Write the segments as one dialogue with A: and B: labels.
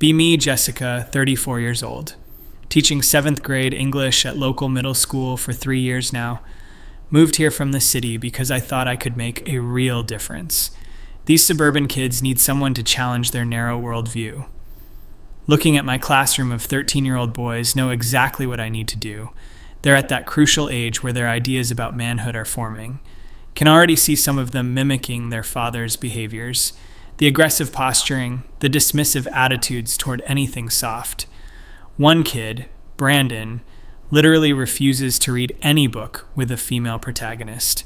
A: Be me, Jessica, 34 years old. Teaching 7th grade English at local middle school for 3 years now. Moved here from the city because I thought I could make a real difference. These suburban kids need someone to challenge their narrow worldview. Looking at my classroom of 13-year-old boys know exactly what I need to do. They're at that crucial age where their ideas about manhood are forming. Can already see some of them mimicking their father's behaviors. The aggressive posturing, the dismissive attitudes toward anything soft. One kid, Brandon, literally refuses to read any book with a female protagonist.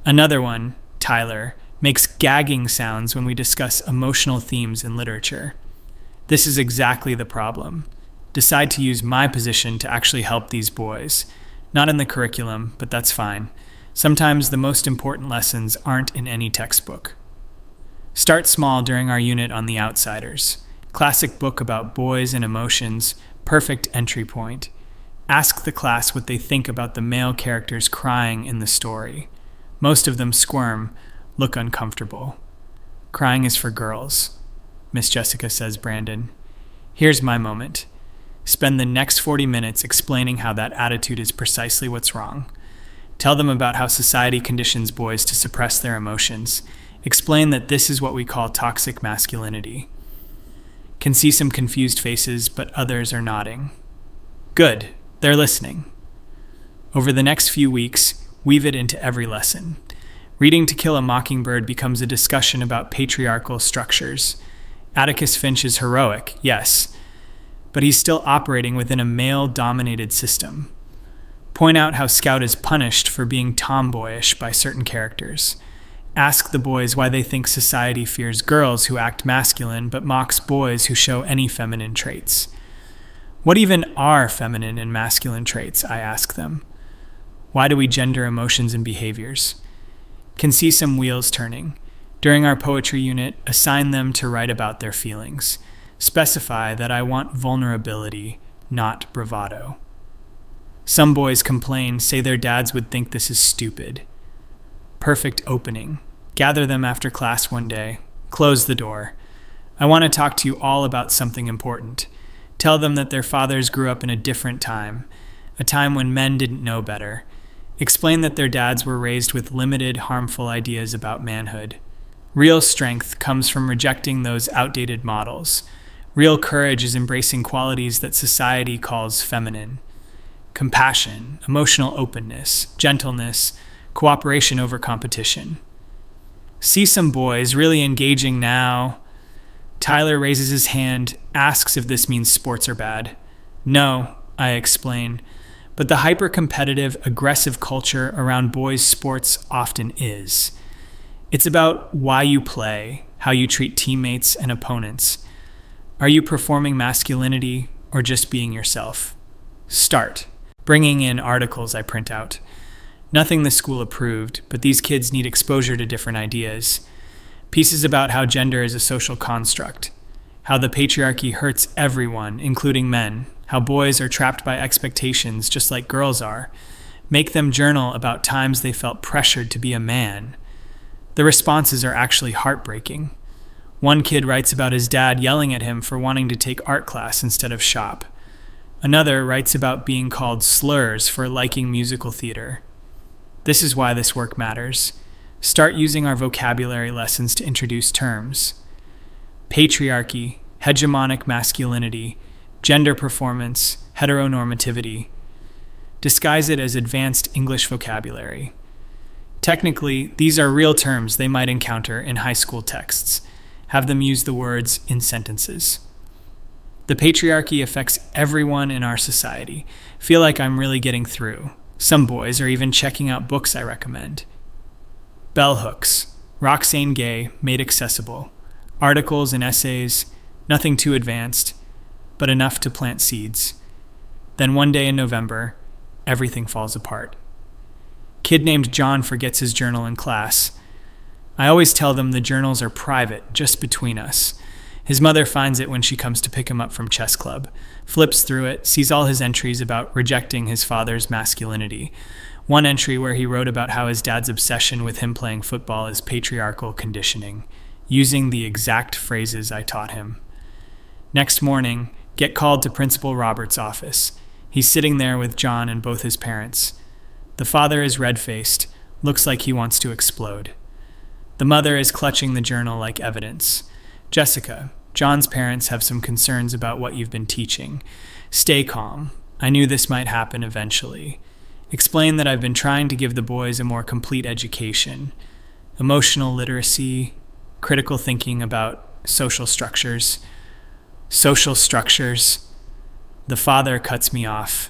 A: Another one, Tyler, makes gagging sounds when we discuss emotional themes in literature. This is exactly the problem. Decide to use my position to actually help these boys. Not in the curriculum, but that's fine. Sometimes the most important lessons aren't in any textbook. Start small during our unit on The Outsiders. Classic book about boys and emotions, perfect entry point. Ask the class what they think about the male characters crying in the story. Most of them squirm, look uncomfortable. Crying is for girls, Miss Jessica says Brandon. Here's my moment. Spend the next 40 minutes explaining how that attitude is precisely what's wrong. Tell them about how society conditions boys to suppress their emotions. Explain that this is what we call toxic masculinity. Can see some confused faces, but others are nodding. Good, they're listening. Over the next few weeks, weave it into every lesson. Reading To Kill a Mockingbird becomes a discussion about patriarchal structures. Atticus Finch is heroic, yes, but he's still operating within a male-dominated system. Point out how Scout is punished for being tomboyish by certain characters. Ask the boys why they think society fears girls who act masculine but mocks boys who show any feminine traits. What even are feminine and masculine traits, I ask them. Why do we gender emotions and behaviors? Can see some wheels turning. During our poetry unit, assign them to write about their feelings. Specify that I want vulnerability, not bravado. Some boys complain, say their dads would think this is stupid. Perfect opening. Gather them after class one day. Close the door. I want to talk to you all about something important. Tell them that their fathers grew up in a different time, a time when men didn't know better. Explain that their dads were raised with limited, harmful ideas about manhood. Real strength comes from rejecting those outdated models. Real courage is embracing qualities that society calls feminine. Compassion, emotional openness, gentleness, cooperation over competition. See some boys really engaging now. Tyler raises his hand, asks if this means sports are bad. No, I explain, but the hyper-competitive, aggressive culture around boys' sports often is. It's about why you play, how you treat teammates and opponents. Are you performing masculinity or just being yourself? Start. Bringing in articles I print out. Nothing the school approved, but these kids need exposure to different ideas. Pieces about how gender is a social construct, how the patriarchy hurts everyone, including men, how boys are trapped by expectations just like girls are. Make them journal about times they felt pressured to be a man. The responses are actually heartbreaking. One kid writes about his dad yelling at him for wanting to take art class instead of shop. Another writes about being called slurs for liking musical theater. This is why this work matters. Start using our vocabulary lessons to introduce terms. Patriarchy, hegemonic masculinity, gender performance, heteronormativity. Disguise it as advanced English vocabulary. Technically, these are real terms they might encounter in high school texts. Have them use the words in sentences. The patriarchy affects everyone in our society. Feel like I'm really getting through. Some boys are even checking out books I recommend. Bell hooks, Roxane Gay, made accessible. Articles and essays, nothing too advanced, but enough to plant seeds. Then one day in November, everything falls apart. Kid named John forgets his journal in class. I always tell them the journals are private, just between us. His mother finds it when she comes to pick him up from chess club, flips through it, sees all his entries about rejecting his father's masculinity. One entry where he wrote about how his dad's obsession with him playing football is patriarchal conditioning, using the exact phrases I taught him. Next morning, get called to Principal Robert's office. He's sitting there with John and both his parents. The father is red-faced, looks like he wants to explode. The mother is clutching the journal like evidence. Jessica, John's parents have some concerns about what you've been teaching. Stay calm. I knew this might happen eventually. Explain that I've been trying to give the boys a more complete education. Emotional literacy, critical thinking about social structures. Social structures. The father cuts me off.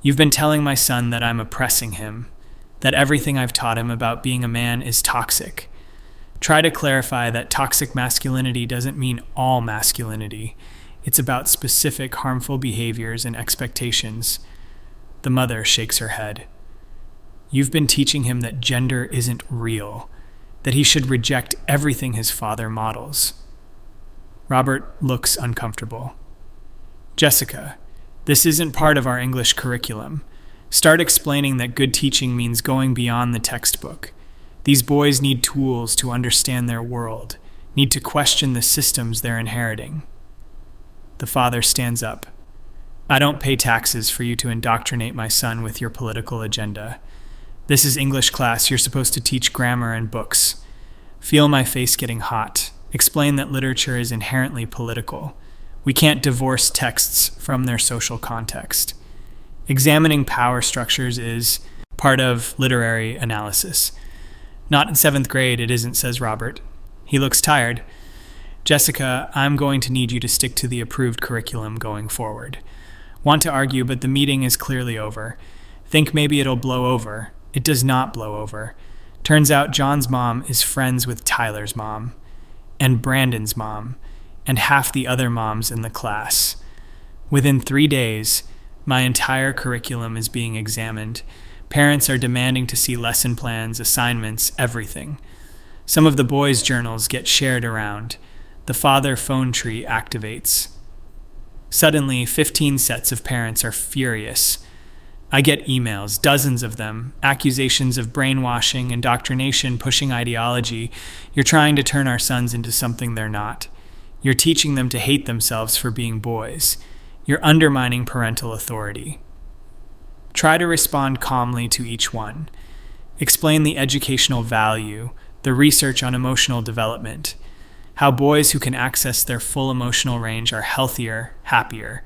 A: You've been telling my son that I'm oppressing him, that everything I've taught him about being a man is toxic. Try to clarify that toxic masculinity doesn't mean all masculinity. It's about specific harmful behaviors and expectations. The mother shakes her head. You've been teaching him that gender isn't real, that he should reject everything his father models. Robert looks uncomfortable. Jessica, this isn't part of our English curriculum. Start explaining that good teaching means going beyond the textbook. These boys need tools to understand their world, need to question the systems they're inheriting. The father stands up. I don't pay taxes for you to indoctrinate my son with your political agenda. This is English class. You're supposed to teach grammar and books. Feel my face getting hot. Explain that literature is inherently political. We can't divorce texts from their social context. Examining power structures is part of literary analysis. Not in 7th grade, it isn't, says Robert. He looks tired. Jessica, I'm going to need you to stick to the approved curriculum going forward. Want to argue, but the meeting is clearly over. Think maybe it'll blow over. It does not blow over. Turns out John's mom is friends with Tyler's mom, and Brandon's mom, and half the other moms in the class. Within 3 days, my entire curriculum is being examined. Parents are demanding to see lesson plans, assignments, everything. Some of the boys' journals get shared around. The father phone tree activates. Suddenly, 15 sets of parents are furious. I get emails, dozens of them, accusations of brainwashing, indoctrination, pushing ideology. You're trying to turn our sons into something they're not. You're teaching them to hate themselves for being boys. You're undermining parental authority. Try to respond calmly to each one. Explain the educational value, the research on emotional development, how boys who can access their full emotional range are healthier, happier,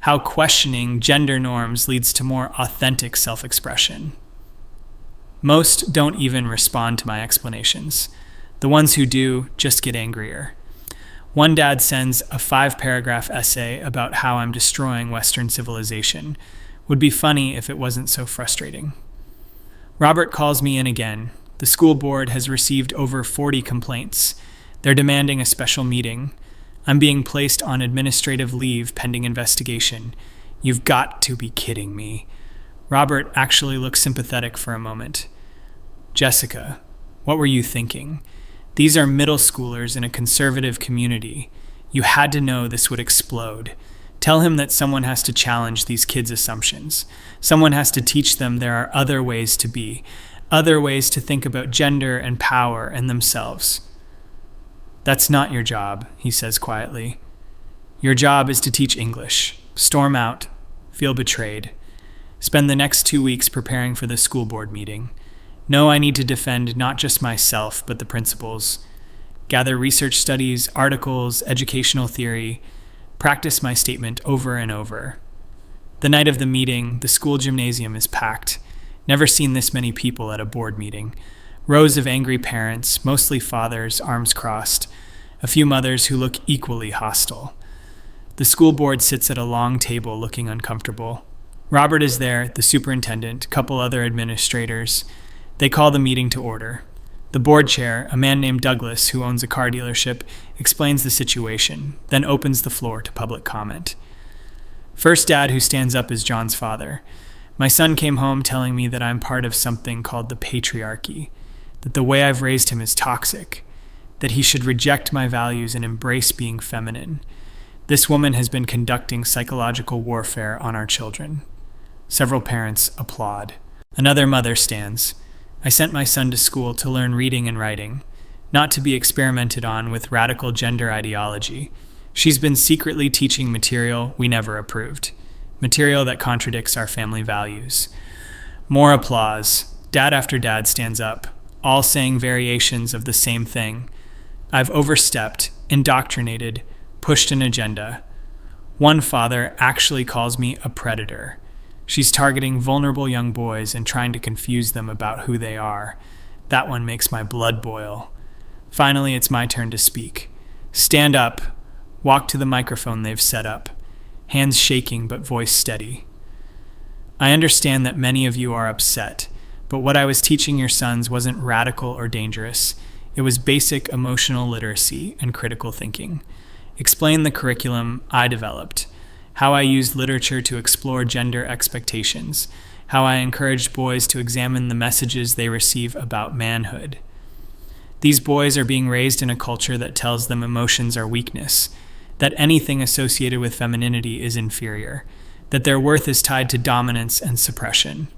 A: how questioning gender norms leads to more authentic self-expression. Most don't even respond to my explanations. The ones who do just get angrier. One dad sends a 5-paragraph essay about how I'm destroying Western civilization. Would be funny if it wasn't so frustrating. Robert calls me in again. The school board has received over 40 complaints. They're demanding a special meeting. I'm being placed on administrative leave pending investigation. You've got to be kidding me. Robert actually looks sympathetic for a moment. Jessica, what were you thinking? These are middle schoolers in a conservative community. You had to know this would explode. Tell him that someone has to challenge these kids' assumptions. Someone has to teach them there are other ways to be, other ways to think about gender and power and themselves. That's not your job, he says quietly. Your job is to teach English. Storm out. Feel betrayed. Spend the next 2 weeks preparing for the school board meeting. Know I need to defend not just myself, but the principals. Gather research studies, articles, educational theory. Practice my statement over and over. The night of the meeting, the school gymnasium is packed. Never seen this many people at a board meeting. Rows of angry parents, mostly fathers, arms crossed. A few mothers who look equally hostile. The school board sits at a long table looking uncomfortable. Robert is there, the superintendent, a couple other administrators. They call the meeting to order. The board chair, a man named Douglas who owns a car dealership, explains the situation, then opens the floor to public comment. First dad who stands up is John's father. My son came home telling me that I'm part of something called the patriarchy, that the way I've raised him is toxic, that he should reject my values and embrace being feminine. This woman has been conducting psychological warfare on our children. Several parents applaud. Another mother stands. I sent my son to school to learn reading and writing, not to be experimented on with radical gender ideology. She's been secretly teaching material we never approved, material that contradicts our family values. More applause. Dad after dad stands up, all saying variations of the same thing. I've overstepped, indoctrinated, pushed an agenda. One father actually calls me a predator. She's targeting vulnerable young boys and trying to confuse them about who they are. That one makes my blood boil. Finally, it's my turn to speak. Stand up. Walk to the microphone they've set up. Hands shaking but voice steady. I understand that many of you are upset, but what I was teaching your sons wasn't radical or dangerous. It was basic emotional literacy and critical thinking. Explain the curriculum I developed, how I used literature to explore gender expectations, how I encouraged boys to examine the messages they receive about manhood. These boys are being raised in a culture that tells them emotions are weakness, that anything associated with femininity is inferior, that their worth is tied to dominance and suppression.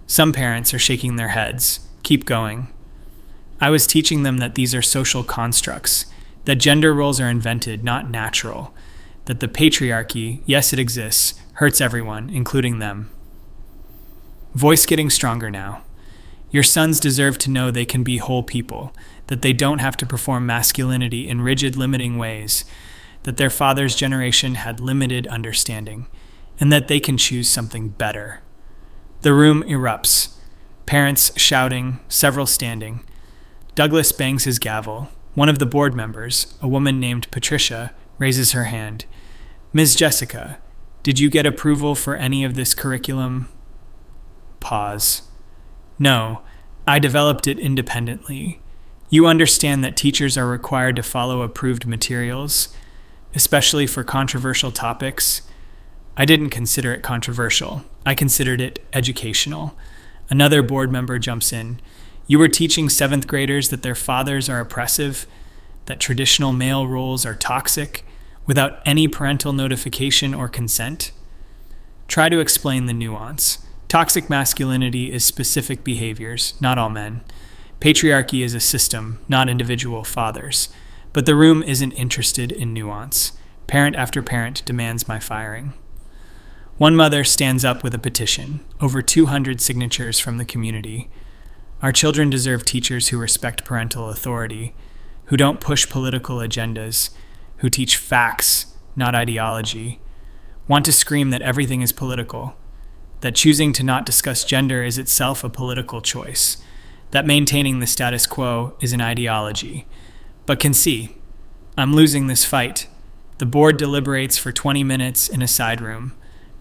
A: Some parents are shaking their heads. Keep going. I was teaching them that these are social constructs, that gender roles are invented, not natural, that the patriarchy, yes, it exists, hurts everyone, including them. Voice getting stronger now. Your sons deserve to know they can be whole people, that they don't have to perform masculinity in rigid, limiting ways, that their father's generation had limited understanding, and that they can choose something better. The room erupts. Parents shouting, several standing. Douglas bangs his gavel. One of the board members, a woman named Patricia, raises her hand. Ms. Jessica, did you get approval for any of this curriculum? Pause. No, I developed it independently. You understand that teachers are required to follow approved materials, especially for controversial topics. I didn't consider it controversial. I considered it educational. Another board member jumps in. You were teaching 7th graders that their fathers are oppressive, that traditional male roles are toxic, without any parental notification or consent? Try to explain the nuance. Toxic masculinity is specific behaviors, not all men. Patriarchy is a system, not individual fathers. But the room isn't interested in nuance. Parent after parent demands my firing. One mother stands up with a petition, over 200 signatures from the community. Our children deserve teachers who respect parental authority, who don't push political agendas, who teach facts, not ideology, want to scream that everything is political, that choosing to not discuss gender is itself a political choice, that maintaining the status quo is an ideology, but can see, I'm losing this fight. The board deliberates for 20 minutes in a side room,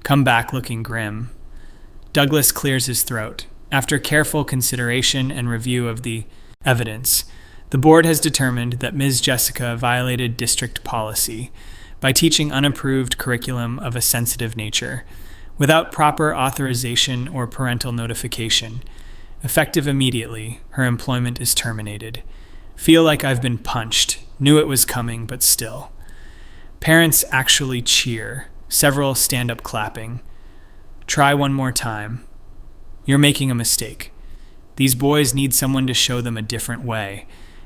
A: come back looking grim. Douglas clears his throat. After careful consideration and review of the evidence, the board has determined that Ms. Jessica violated district policy by teaching unapproved curriculum of a sensitive nature, without proper authorization or parental notification. Effective immediately, her employment is terminated. Feel like I've been punched. Knew it was coming, but still. Parents actually cheer. Several stand up clapping. Try one more time. You're making a mistake. These boys need someone to show them a different way.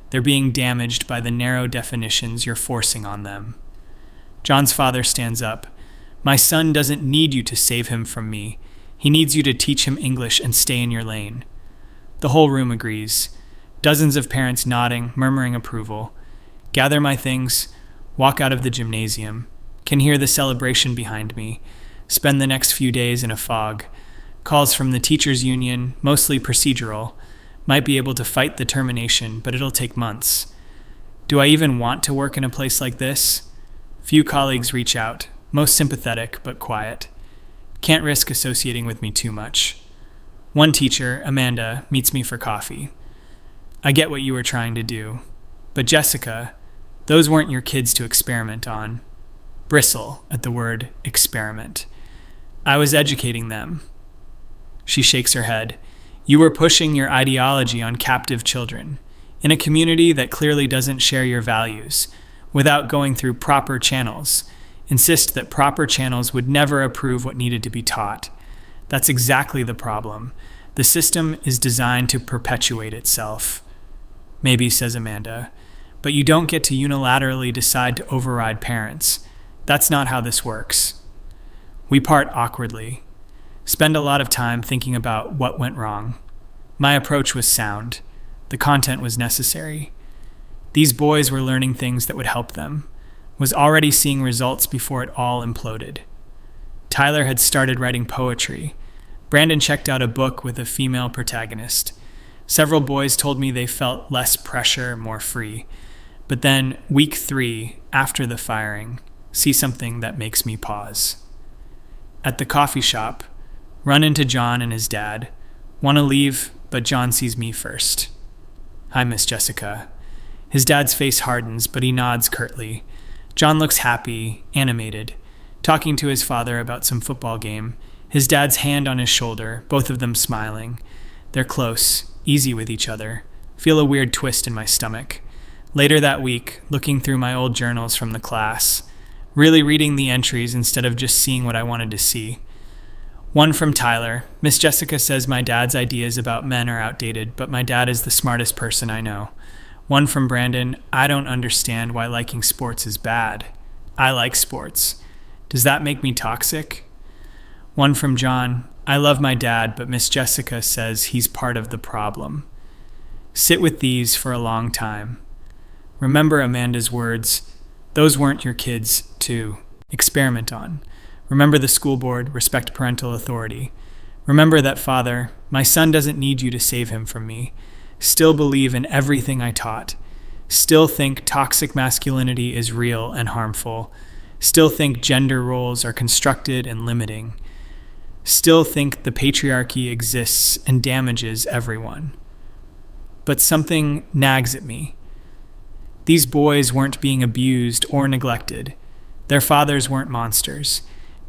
A: They're being damaged by the narrow definitions you're forcing on them. John's father stands up. My son doesn't need you to save him from me. He needs you to teach him English and stay in your lane. The whole room agrees. Dozens of parents nodding, murmuring approval. Gather my things, walk out of the gymnasium. Can hear the celebration behind me. Spend the next few days in a fog. Calls from the teachers' union, mostly procedural. Might be able to fight the termination, but it'll take months. Do I even want to work in a place like this? Few colleagues reach out, most sympathetic but quiet. Can't risk associating with me too much. One teacher, Amanda, meets me for coffee. I get what you were trying to do. But Jessica, those weren't your kids to experiment on. Bristle at the word experiment. I was educating them. She shakes her head. You were pushing your ideology on captive children, in a community that clearly doesn't share your values, without going through proper channels. Insist that proper channels would never approve what needed to be taught. That's exactly the problem. The system is designed to perpetuate itself. Maybe, says Amanda. But you don't get to unilaterally decide to override parents. That's not how this works. We part awkwardly. Spend a lot of time thinking about what went wrong. My approach was sound. The content was necessary. These boys were learning things that would help them. Was already seeing results before it all imploded. Tyler had started writing poetry. Brandon checked out a book with a female protagonist. Several boys told me they felt less pressure, more free. But then, week 3, after the firing, see something that makes me pause. At the coffee shop, run into John and his dad. Want to leave, but John sees me first. Hi, Miss Jessica. His dad's face hardens, but he nods curtly. John looks happy, animated, talking to his father about some football game. His dad's hand on his shoulder, both of them smiling. They're close, easy with each other. Feel a weird twist in my stomach. Later that week, looking through my old journals from the class, really reading the entries instead of just seeing what I wanted to see. One from Tyler. Miss Jessica says my dad's ideas about men are outdated, but my dad is the smartest person I know. One from Brandon. I don't understand why liking sports is bad. I like sports. Does that make me toxic? One from John. I love my dad, but Miss Jessica says he's part of the problem. Sit with these for a long time. Remember Amanda's words. Those weren't your kids to experiment on. Remember the school board, respect parental authority. Remember that, Father, my son doesn't need you to save him from me. Still believe in everything I taught. Still think toxic masculinity is real and harmful. Still think gender roles are constructed and limiting. Still think the patriarchy exists and damages everyone. But something nags at me. These boys weren't being abused or neglected. Their fathers weren't monsters.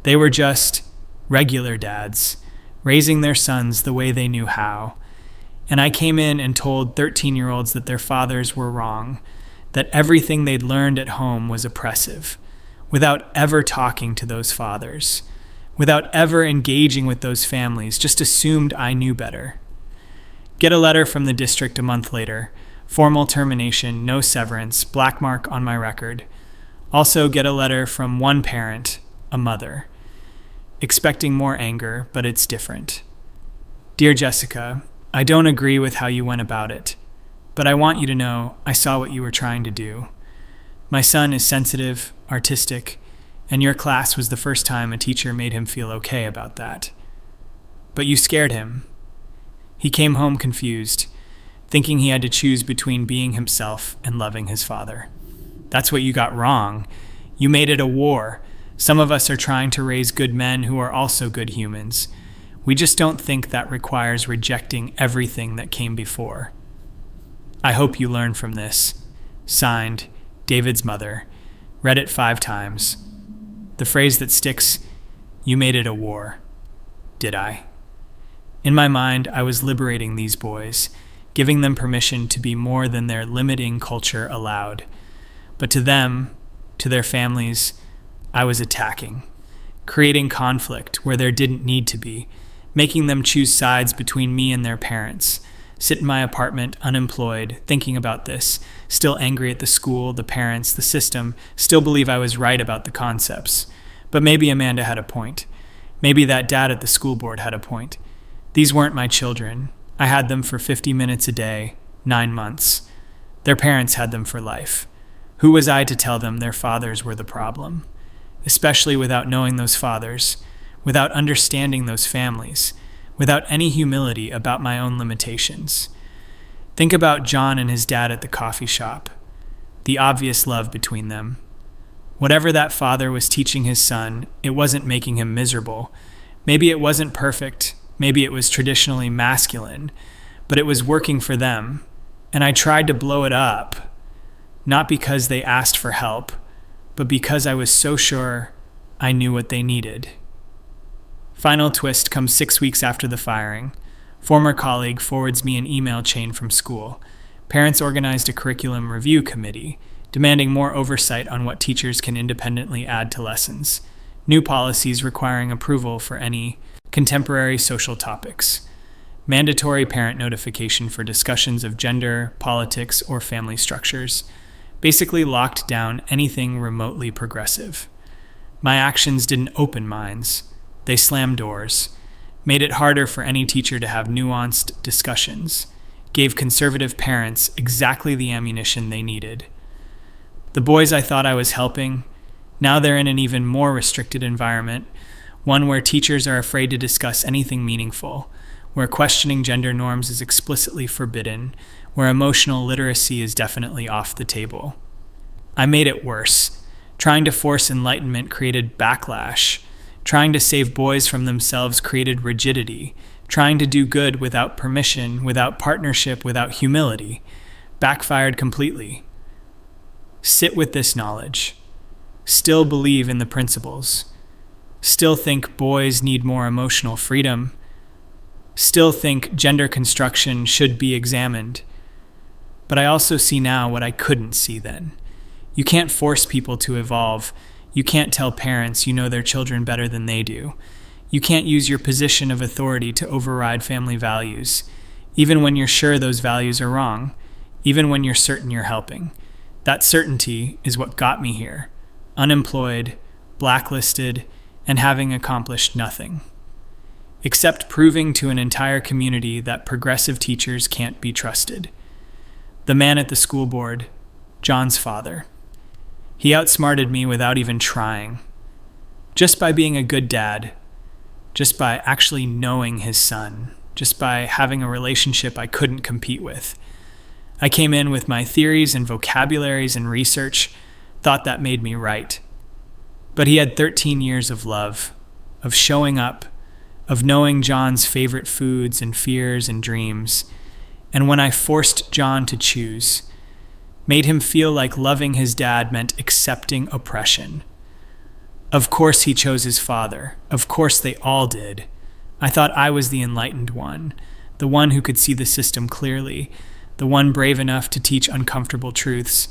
A: They were just regular dads, raising their sons the way they knew how. And I came in and told 13-year-olds that their fathers were wrong, that everything they'd learned at home was oppressive, without ever talking to those fathers, without ever engaging with those families, just assumed I knew better. Get a letter from the district a month later. Formal termination, no severance, black mark on my record. Also get a letter from one parent, a mother. Expecting more anger, but it's different. Dear Jessica, I don't agree with how you went about it, but I want you to know I saw what you were trying to do. My son is sensitive, artistic, and your class was the first time a teacher made him feel okay about that. But you scared him. He came home confused, thinking he had to choose between being himself and loving his father. That's what you got wrong. You made it a war. Some of us are trying to raise good men who are also good humans. We just don't think that requires rejecting everything that came before. I hope you learn from this. Signed, David's mother. Read it 5 times. The phrase that sticks, you made it a war. Did I? In my mind, I was liberating these boys, giving them permission to be more than their limiting culture allowed. But to them, to their families, I was attacking, creating conflict where there didn't need to be, making them choose sides between me and their parents, sit in my apartment unemployed, thinking about this, still angry at the school, the parents, the system, still believe I was right about the concepts. But maybe Amanda had a point. Maybe that dad at the school board had a point. These weren't my children. I had them for 50 minutes a day, 9 months. Their parents had them for life. Who was I to tell them their fathers were the problem? Especially without knowing those fathers, without understanding those families, without any humility about my own limitations. Think about John and his dad at the coffee shop, the obvious love between them. Whatever that father was teaching his son, it wasn't making him miserable. Maybe it wasn't perfect. Maybe it was traditionally masculine, but it was working for them, and I tried to blow it up, not because they asked for help, but because I was so sure I knew what they needed. Final twist comes 6 weeks after the firing. Former colleague forwards me an email chain from school. Parents organized a curriculum review committee, demanding more oversight on what teachers can independently add to lessons. New policies requiring approval for any contemporary social topics. Mandatory parent notification for discussions of gender, politics, or family structures. basically locked down anything remotely progressive. My actions didn't open minds, they slammed doors, made it harder for any teacher to have nuanced discussions, gave conservative parents exactly the ammunition they needed. The boys I thought I was helping, now they're in an even more restricted environment, one where teachers are afraid to discuss anything meaningful, where questioning gender norms is explicitly forbidden, where emotional literacy is definitely off the table. I made it worse. Trying to force enlightenment created backlash. Trying to save boys from themselves created rigidity. Trying to do good without permission, without partnership, without humility, backfired completely. Sit with this knowledge. Still believe in the principles. Still think boys need more emotional freedom. Still think gender construction should be examined. But I also see now what I couldn't see then. You can't force people to evolve. You can't tell parents you know their children better than they do. You can't use your position of authority to override family values, even when you're sure those values are wrong, even when you're certain you're helping. That certainty is what got me here, unemployed, blacklisted, and having accomplished nothing, except proving to an entire community that progressive teachers can't be trusted. The man at the school board, John's father. He outsmarted me without even trying. Just by being a good dad, just by actually knowing his son, just by having a relationship I couldn't compete with. I came in with my theories and vocabularies and research, thought that made me right. But he had 13 years of love, of showing up, of knowing John's favorite foods and fears and dreams. And when I forced John to choose, made him feel like loving his dad meant accepting oppression. Of course he chose his father. Of course they all did. I thought I was the enlightened one, the one who could see the system clearly, the one brave enough to teach uncomfortable truths.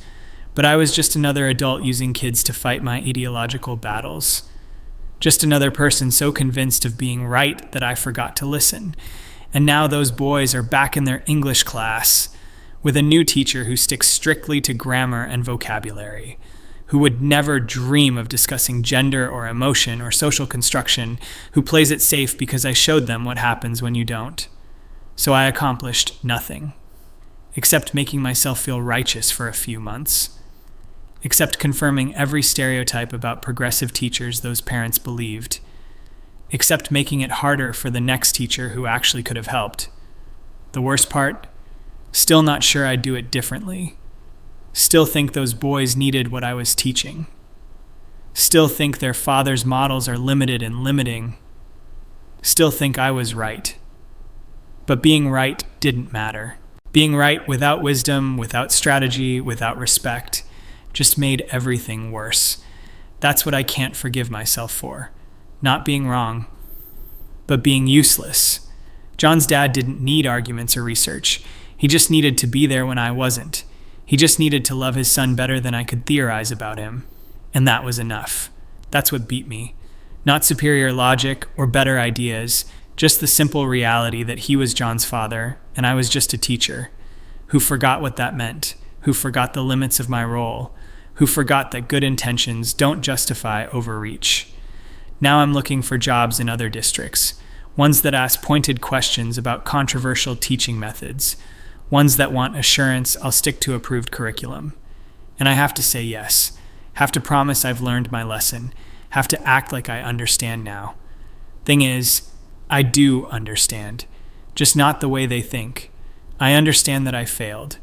A: But I was just another adult using kids to fight my ideological battles. Just another person so convinced of being right that I forgot to listen. And now those boys are back in their English class with a new teacher who sticks strictly to grammar and vocabulary, who would never dream of discussing gender or emotion or social construction, who plays it safe because I showed them what happens when you don't. So I accomplished nothing, except making myself feel righteous for a few months, except confirming every stereotype about progressive teachers those parents believed, except making it harder for the next teacher who actually could have helped. The worst part? Still not sure I'd do it differently. Still think those boys needed what I was teaching. Still think their father's models are limited and limiting. Still think I was right. But being right didn't matter. Being right without wisdom, without strategy, without respect, just made everything worse. That's what I can't forgive myself for. Not being wrong, but being useless. John's dad didn't need arguments or research. He just needed to be there when I wasn't. He just needed to love his son better than I could theorize about him. And that was enough. That's what beat me. Not superior logic or better ideas, just the simple reality that he was John's father and I was just a teacher who forgot what that meant, who forgot the limits of my role, who forgot that good intentions don't justify overreach. Now I'm looking for jobs in other districts, ones that ask pointed questions about controversial teaching methods, ones that want assurance I'll stick to approved curriculum. And I have to say yes, have to promise I've learned my lesson, have to act like I understand now. Thing is, I do understand, just not the way they think. I understand that I failed,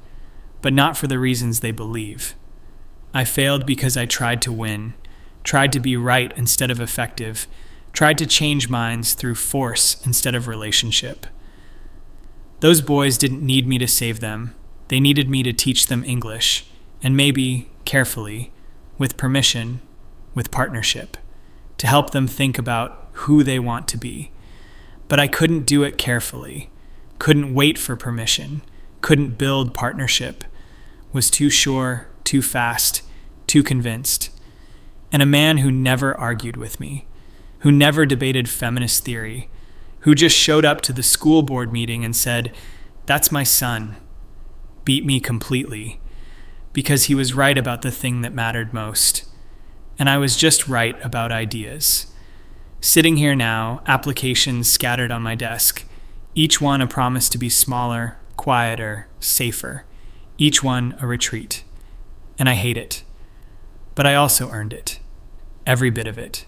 A: but not for the reasons they believe. I failed because I tried to win, tried to be right instead of effective, tried to change minds through force instead of relationship. Those boys didn't need me to save them. They needed me to teach them English, and maybe, carefully, with permission, with partnership, to help them think about who they want to be. But I couldn't do it carefully, couldn't wait for permission, couldn't build partnership, was too sure, too fast, too convinced. And a man who never argued with me, who never debated feminist theory, who just showed up to the school board meeting and said, "That's my son," beat me completely. because he was right about the thing that mattered most. And I was just right about ideas. Sitting here now, applications scattered on my desk, each one a promise to be smaller, quieter, safer, each one a retreat. And I hate it. But I also earned it. Every bit of it.